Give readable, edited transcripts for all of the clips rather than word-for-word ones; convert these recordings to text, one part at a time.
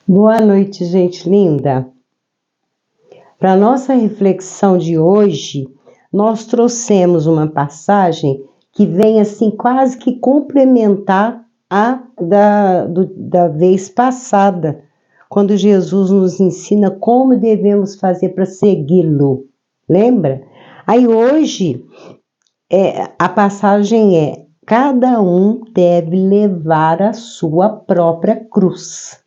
Boa noite, gente linda. Para a nossa reflexão de hoje, nós trouxemos uma passagem que vem assim quase que complementar a da vez passada, quando Jesus nos ensina como devemos fazer para segui-lo. Lembra? Aí hoje, a passagem é: cada um deve levar a sua própria cruz.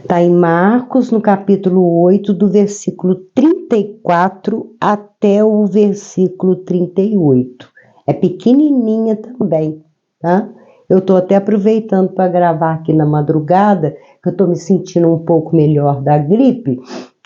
Está em Marcos, no capítulo 8, do versículo 34 até o versículo 38. É pequenininha também, tá? Eu estou até aproveitando para gravar aqui na madrugada, que eu estou me sentindo um pouco melhor da gripe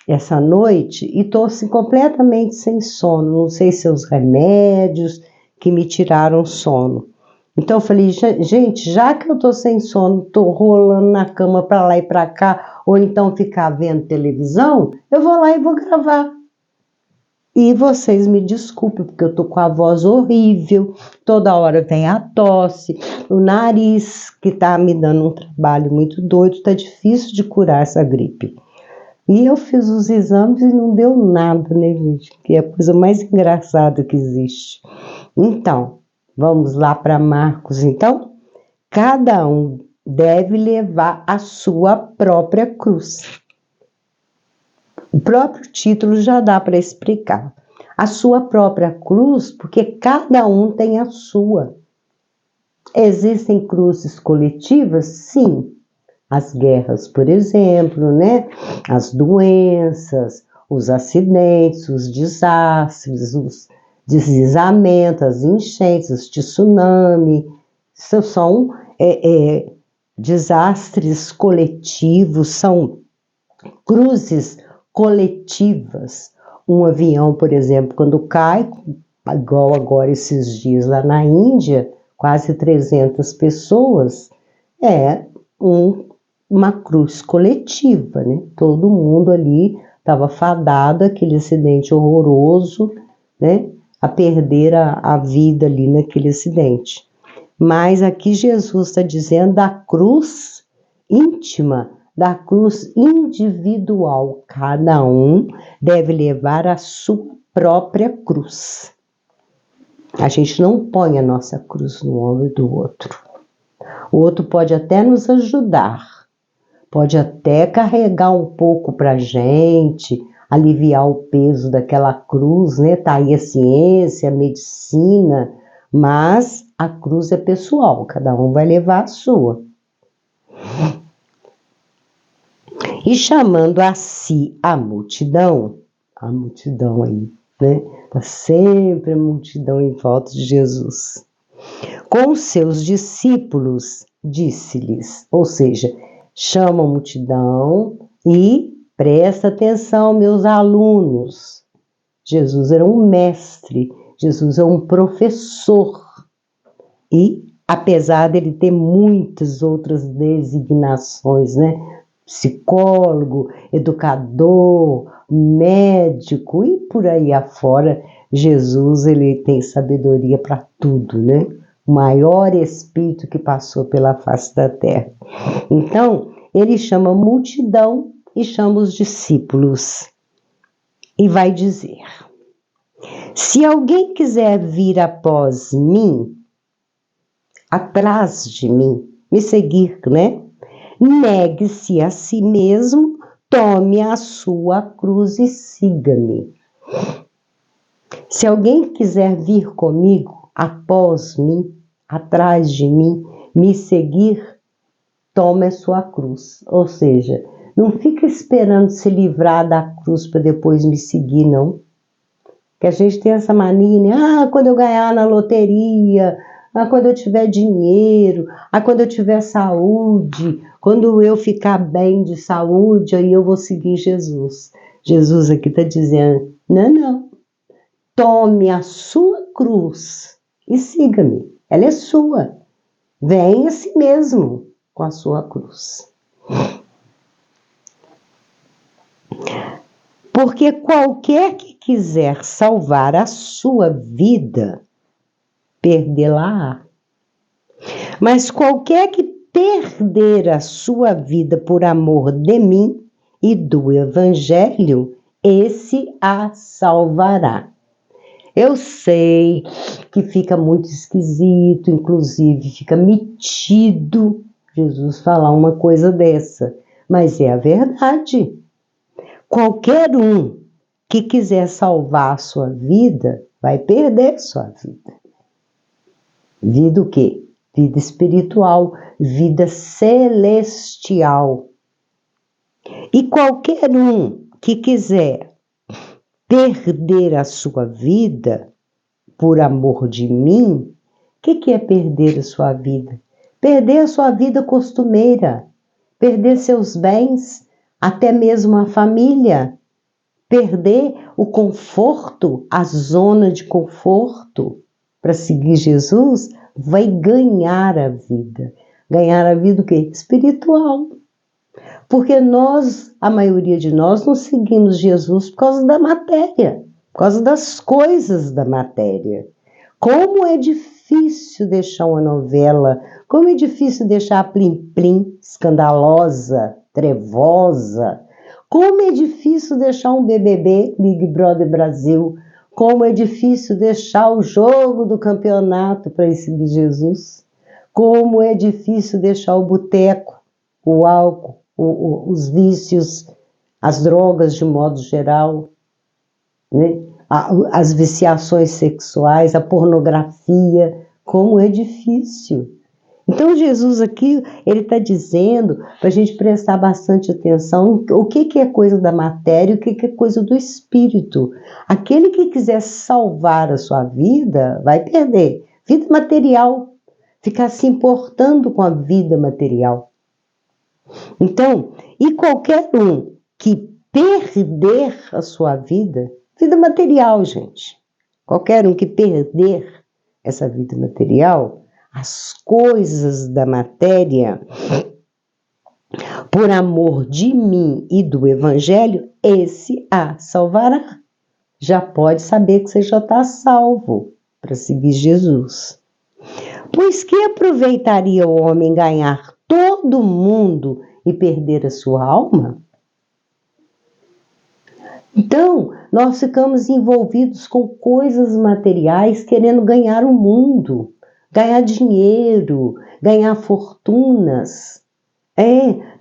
essa noite, e estou assim, completamente sem sono. Não sei se os remédios que me tiraram sono. Então eu falei, gente, já que eu tô sem sono, tô rolando na cama para lá e para cá, ou então ficar vendo televisão, eu vou lá e vou gravar. E vocês me desculpem, porque eu tô com a voz horrível, toda hora vem a tosse, o nariz, que tá me dando um trabalho muito doido, tá difícil de curar essa gripe. E eu fiz os exames e não deu nada, né, gente? Que é a coisa mais engraçada que existe. Então, vamos lá para Marcos, então? Cada um deve levar a sua própria cruz. O próprio título já dá para explicar. A sua própria cruz, porque cada um tem a sua. Existem cruzes coletivas? Sim. As guerras, por exemplo, né? As doenças, os acidentes, os desastres, os deslizamentos, as enchentes, os tsunami. Isso são desastres coletivos, são cruzes coletivas. Um avião, por exemplo, quando cai, igual agora esses dias lá na Índia, quase 300 pessoas, é uma cruz coletiva, né? Todo mundo ali estava fadado àquele acidente horroroso, né? A perder a vida ali naquele acidente. Mas aqui Jesus está dizendo da cruz íntima, da cruz individual. Cada um deve levar a sua própria cruz. A gente não põe a nossa cruz no ombro do outro. O outro pode até nos ajudar, pode até carregar um pouco para a gente, aliviar o peso daquela cruz, né? Tá aí a ciência, a medicina, mas a cruz é pessoal, cada um vai levar a sua. E chamando a si a multidão aí, né? Tá sempre a multidão em volta de Jesus. Com os seus discípulos, disse-lhes, ou seja, chama a multidão e presta atenção, meus alunos. Jesus era um mestre, Jesus é um professor. E, apesar dele ter muitas outras designações, né? Psicólogo, educador, médico e por aí afora, Jesus ele tem sabedoria para tudo, né? O maior espírito que passou pela face da terra. Então, ele chama a multidão e chama os discípulos. E vai dizer: se alguém quiser vir após mim, atrás de mim, me seguir, né? Negue-se a si mesmo, tome a sua cruz e siga-me. Se alguém quiser vir comigo, após mim, atrás de mim, me seguir, tome a sua cruz. Ou seja, não fica esperando se livrar da cruz para depois me seguir, não. Que a gente tem essa mania, né? Quando eu ganhar na loteria, quando eu tiver dinheiro, quando eu tiver saúde, quando eu ficar bem de saúde, aí eu vou seguir Jesus. Jesus aqui está dizendo, não. Tome a sua cruz e siga-me. Ela é sua. Venha a si mesmo com a sua cruz. Porque qualquer que quiser salvar a sua vida, perdê-la-á. Mas qualquer que perder a sua vida por amor de mim e do Evangelho, esse a salvará. Eu sei que fica muito esquisito, inclusive fica metido Jesus falar uma coisa dessa, mas é a verdade. Qualquer um que quiser salvar a sua vida, vai perder sua vida. Vida o quê? Vida espiritual, vida celestial. E qualquer um que quiser perder a sua vida por amor de mim, o que é perder a sua vida? Perder a sua vida costumeira, perder seus bens, até mesmo a família, perder o conforto, a zona de conforto para seguir Jesus, vai ganhar a vida. Ganhar a vida o quê? Espiritual. Porque nós, a maioria de nós, não seguimos Jesus por causa da matéria, por causa das coisas da matéria. Como é difícil deixar uma novela, como é difícil deixar a plim-plim, escandalosa, trevosa, como é difícil deixar um BBB, Big Brother Brasil, como é difícil deixar o jogo do campeonato para ir seguir Jesus, como é difícil deixar o boteco, o álcool, os vícios, as drogas de modo geral, né? As viciações sexuais, a pornografia, como é difícil. Então Jesus aqui, ele está dizendo para a gente prestar bastante atenção o que é coisa da matéria e o que é coisa do espírito. Aquele que quiser salvar a sua vida, vai perder. Vida material, ficar se importando com a vida material. Então, e qualquer um que perder a sua vida material, gente, qualquer um que perder essa vida material, as coisas da matéria, por amor de mim e do Evangelho, esse a salvará. Já pode saber que você já está salvo para seguir Jesus. Pois que aproveitaria o homem ganhar todo mundo e perder a sua alma? Então, nós ficamos envolvidos com coisas materiais, querendo ganhar o mundo, ganhar dinheiro, ganhar fortunas.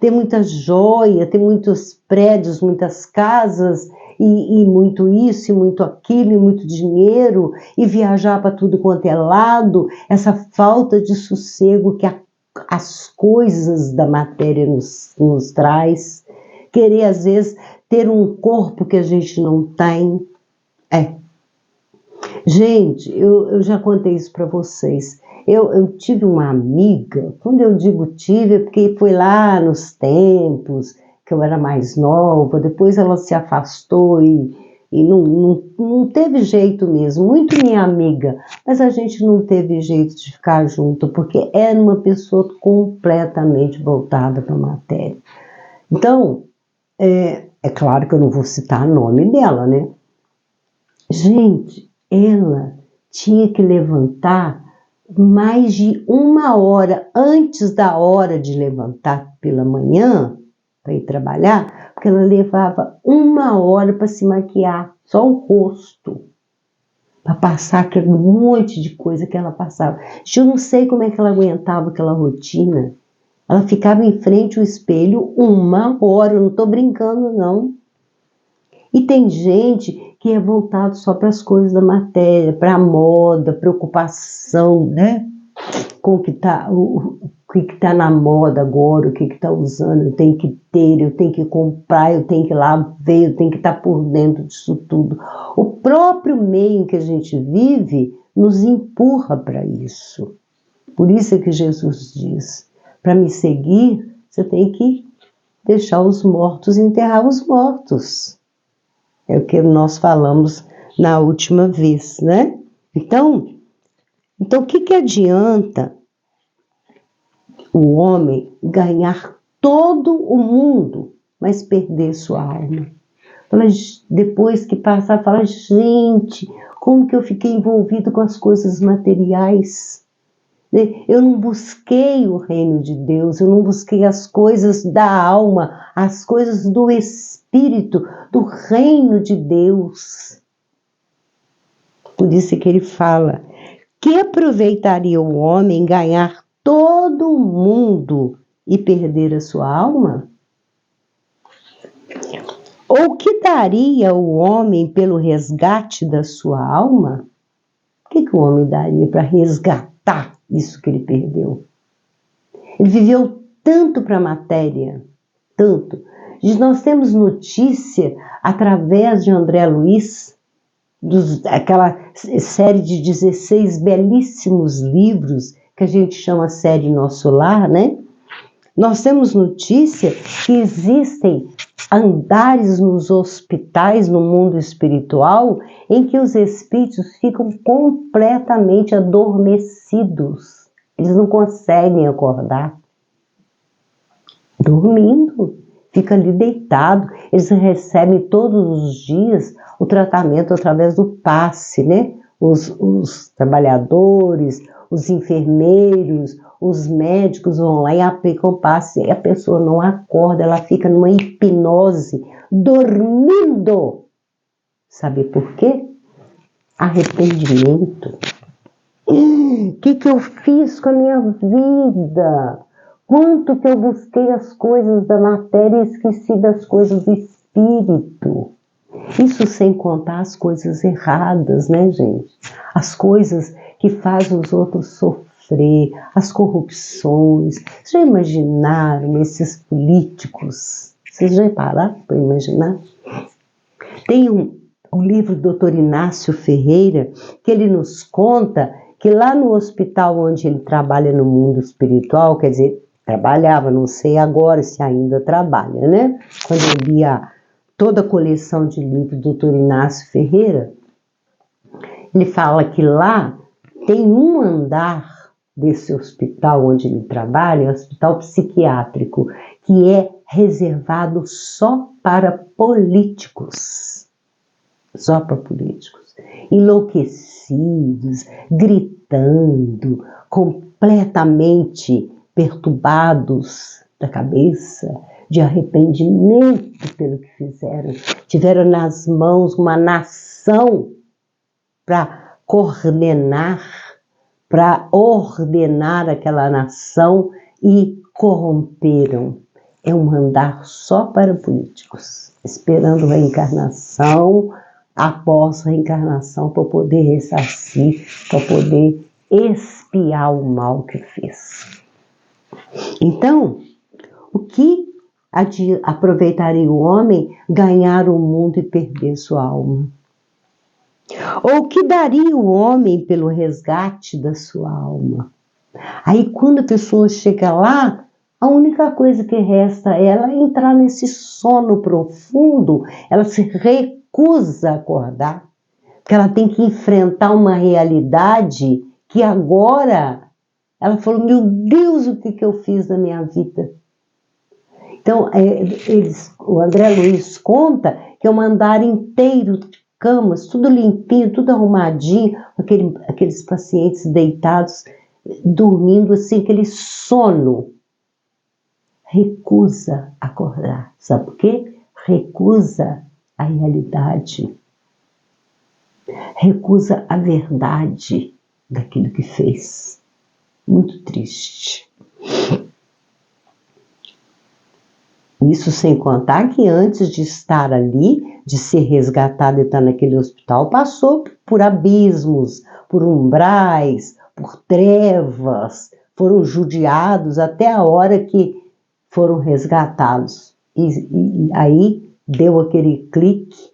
Ter muita joia, ter muitos prédios, muitas casas, e muito isso, e muito aquilo, e muito dinheiro, e viajar para tudo quanto é lado, essa falta de sossego que as coisas da matéria nos traz, querer às vezes ter um corpo que a gente não tem. Gente, eu já contei isso para vocês. Eu tive uma amiga, quando eu digo tive, é porque foi lá nos tempos que eu era mais nova, depois ela se afastou e não teve jeito mesmo, muito minha amiga, mas a gente não teve jeito de ficar junto, porque era uma pessoa completamente voltada para a matéria. Então, é claro que eu não vou citar o nome dela, né? Gente, ela tinha que levantar mais de 1 hora antes da hora de levantar pela manhã para ir trabalhar, porque ela levava 1 hora para se maquiar, só o rosto, para passar aquele monte de coisa que ela passava. Eu não sei como é que ela aguentava aquela rotina. Ela ficava em frente ao espelho 1 hora, eu não estou brincando não. E tem gente que é voltado só para as coisas da matéria, para a moda, preocupação, né? Com o que está na moda agora, o que está usando, eu tenho que ter, eu tenho que comprar, eu tenho que ir lá ver, eu tenho que estar por dentro disso tudo. O próprio meio em que a gente vive nos empurra para isso. Por isso é que Jesus diz, para me seguir, você tem que deixar os mortos, enterrar os mortos. É o que nós falamos na última vez, né? Então o que adianta o homem ganhar todo o mundo, mas perder sua alma? Depois que passar, fala, gente, Como que eu fiquei envolvido com as coisas materiais? Eu não busquei o reino de Deus, eu não busquei as coisas da alma, as coisas do Espírito, do reino de Deus. Por isso que ele fala, que aproveitaria o homem ganhar todo o mundo e perder a sua alma? Ou que daria o homem pelo resgate da sua alma? O que o homem daria para resgatar isso que ele perdeu? Ele viveu tanto para a matéria, tanto. Nós temos notícia, através de André Luiz, aquela série de 16 belíssimos livros, que a gente chama Série Nosso Lar, né? Nós temos notícia que existem andares nos hospitais, no mundo espiritual, em que os espíritos ficam completamente adormecidos. Eles não conseguem acordar. Dormindo, fica ali deitado. Eles recebem todos os dias o tratamento através do passe, né? Os trabalhadores, os enfermeiros, os médicos vão lá e aplicam o passe, e a pessoa não acorda, ela fica numa hipnose, dormindo. Sabe por quê? Arrependimento. O que eu fiz com a minha vida? Quanto que eu busquei as coisas da matéria e esqueci das coisas do espírito. Isso sem contar as coisas erradas, né, gente? As coisas que fazem os outros sofrer, as corrupções. Vocês já imaginaram esses políticos? Vocês já pararam para imaginar? Tem um livro do Dr. Inácio Ferreira, que ele nos conta que lá no hospital onde ele trabalha no mundo espiritual, quer dizer, trabalhava, não sei agora se ainda trabalha, né? Quando eu lia toda a coleção de livros do Dr. Inácio Ferreira, ele fala que lá tem um andar desse hospital onde ele trabalha, um hospital psiquiátrico, que é reservado só para políticos. Só para políticos. Enlouquecidos, gritando, completamente perturbados da cabeça, de arrependimento pelo que fizeram. Tiveram nas mãos uma nação para coordenar, para ordenar aquela nação e corromperam. É um andar só para políticos, esperando reencarnação, após reencarnação, para poder ressarcir, para poder expiar o mal que fez. Então, o que aproveitaria o homem ganhar o mundo e perder sua alma? Ou o que daria o homem pelo resgate da sua alma? Aí quando a pessoa chega lá, a única coisa que resta é ela entrar nesse sono profundo, ela se recusa a acordar, porque ela tem que enfrentar uma realidade que agora ela falou, meu Deus, o que eu fiz na minha vida? Então, o André Luiz conta que é um andar inteiro de camas, tudo limpinho, tudo arrumadinho, aqueles pacientes deitados, dormindo assim, aquele sono. Recusa acordar. Sabe por quê? Recusa a realidade. Recusa a verdade daquilo que fez. Muito triste. Isso sem contar que antes de estar ali, de ser resgatado e estar naquele hospital, passou por abismos, por umbrais, por trevas, foram judiados até a hora que foram resgatados. E aí deu aquele clique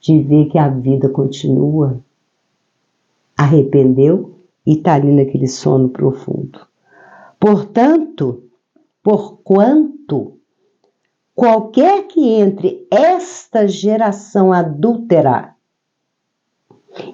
de ver que a vida continua. Arrependeu e está ali naquele sono profundo. Portanto, porquanto qualquer que entre esta geração adúltera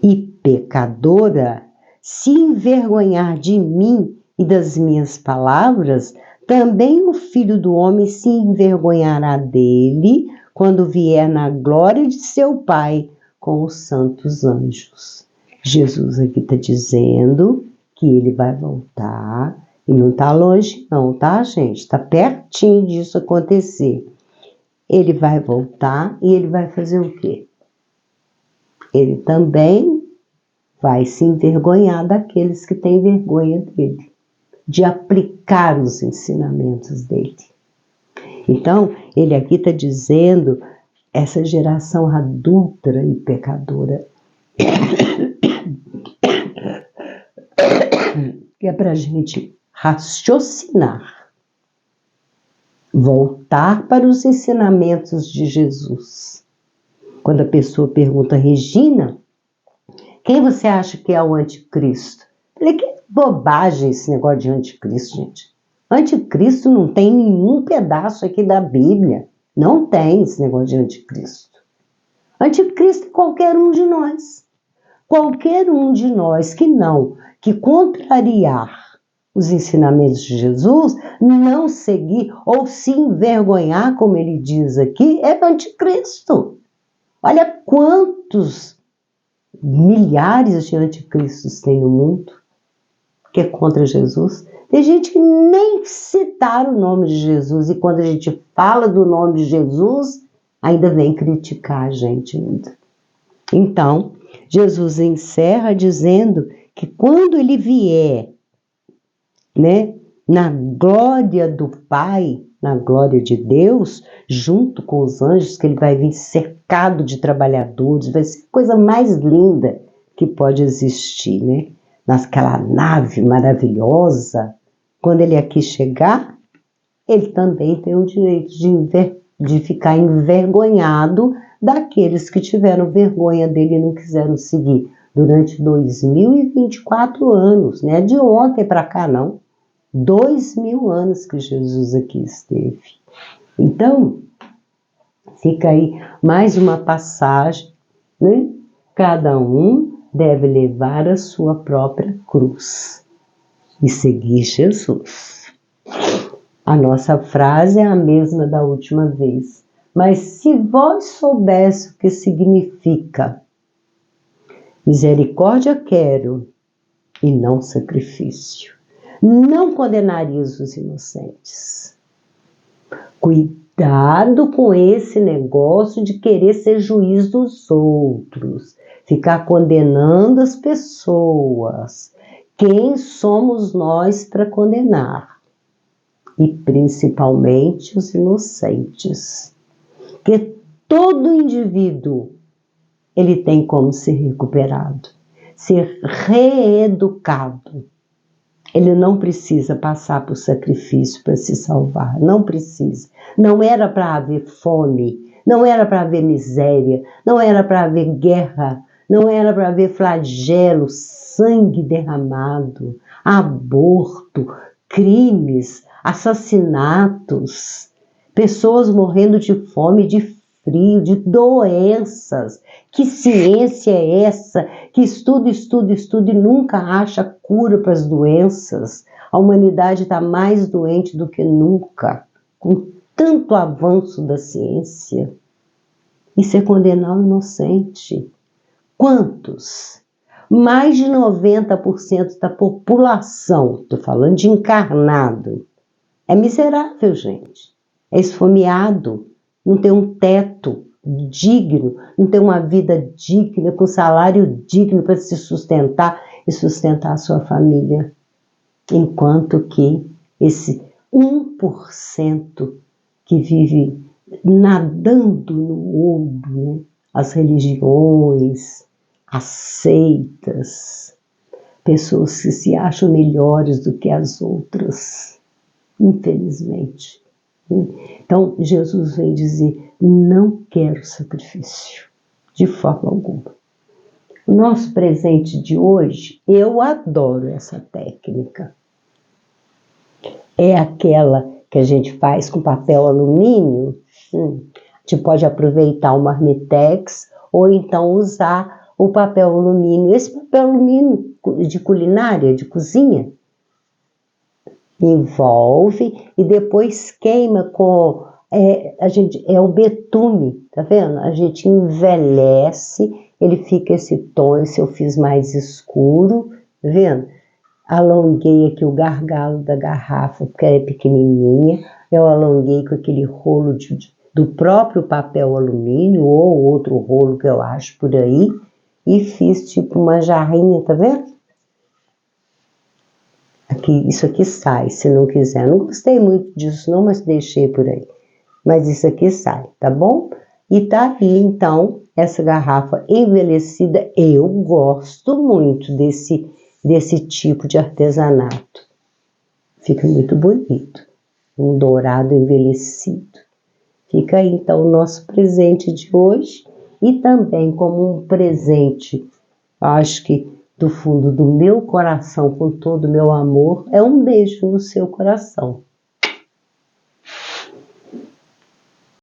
e pecadora se envergonhar de mim e das minhas palavras, também o Filho do Homem se envergonhará dele quando vier na glória de seu Pai com os santos anjos. Jesus aqui está dizendo que ele vai voltar, e não está longe não, tá, gente? Está pertinho disso acontecer. Ele vai voltar e ele vai fazer o quê? Ele também vai se envergonhar daqueles que têm vergonha dele, de aplicar os ensinamentos dele. Então, ele aqui está dizendo, essa geração adúltera e pecadora, que é para a gente raciocinar, voltar para os ensinamentos de Jesus. Quando a pessoa pergunta, Regina, quem você acha que é o anticristo? Eu falei, que bobagem esse negócio de anticristo, gente. Anticristo não tem nenhum pedaço aqui da Bíblia. Não tem esse negócio de anticristo. Anticristo é qualquer um de nós. Qualquer um de nós que contrariar os ensinamentos de Jesus, não seguir ou se envergonhar, como ele diz aqui, é anticristo. Olha quantos milhares de anticristos tem no mundo que é contra Jesus. Tem gente que nem citar o nome de Jesus, e quando a gente fala do nome de Jesus, ainda vem criticar a gente ainda. Então, Jesus encerra dizendo que quando ele vier, né, na glória do Pai, na glória de Deus, junto com os anjos, que ele vai vir cercado de trabalhadores, vai ser a coisa mais linda que pode existir, né? Naquela nave maravilhosa, quando ele aqui chegar, ele também tem o direito de ficar envergonhado daqueles que tiveram vergonha dele e não quiseram seguir durante 2024 anos, não é de ontem para cá não, 2000 anos que Jesus aqui esteve. Então, fica aí mais uma passagem, né? Cada um deve levar a sua própria cruz e seguir Jesus. A nossa frase é a mesma da última vez. Mas se vós soubesse o que significa misericórdia quero e não sacrifício, não condenarias os inocentes. Cuidado com esse negócio de querer ser juiz dos outros, ficar condenando as pessoas. Quem somos nós para condenar? E principalmente os inocentes. Porque todo indivíduo, ele tem como ser recuperado, ser reeducado. Ele não precisa passar por sacrifício para se salvar, não precisa. Não era para haver fome, não era para haver miséria, não era para haver guerra, não era para haver flagelo, sangue derramado, aborto, crimes, assassinatos, pessoas morrendo de fome, de frio, de doenças. Que ciência é essa que estuda e nunca acha cura para as doenças? A humanidade está mais doente do que nunca, com tanto avanço da ciência. Isso é condenar o inocente. Quantos? Mais de 90% da população, estou falando de encarnado, é miserável, gente. É esfomeado, não tem um teto digno, não tem uma vida digna, com salário digno para se sustentar e sustentar a sua família. Enquanto que esse 1% que vive nadando no ouro, né? As religiões, as seitas, pessoas que se acham melhores do que as outras, infelizmente. Então, Jesus vem dizer, não quero sacrifício, de forma alguma. O nosso presente de hoje, eu adoro essa técnica. É aquela que a gente faz com papel alumínio. A gente pode aproveitar o Marmitex ou então usar o papel alumínio. Esse papel alumínio de culinária, de cozinha, envolve e depois queima com o betume, tá vendo? A gente envelhece ele fica esse tom. Esse eu fiz mais escuro, tá vendo? Alonguei aqui o gargalo da garrafa, porque ela é pequenininha. Eu alonguei com aquele rolo do próprio papel alumínio, ou outro rolo que eu acho por aí, e fiz tipo uma jarrinha, tá vendo? Aqui, isso aqui sai, se não quiser. Não gostei muito disso não, mas deixei por aí. Mas isso aqui sai, tá bom? E tá aí, então, essa garrafa envelhecida. Eu gosto muito desse tipo de artesanato. Fica muito bonito. Um dourado envelhecido. Fica aí, então, o nosso presente de hoje. E também como um presente, acho que do fundo do meu coração, com todo o meu amor, é um beijo no seu coração.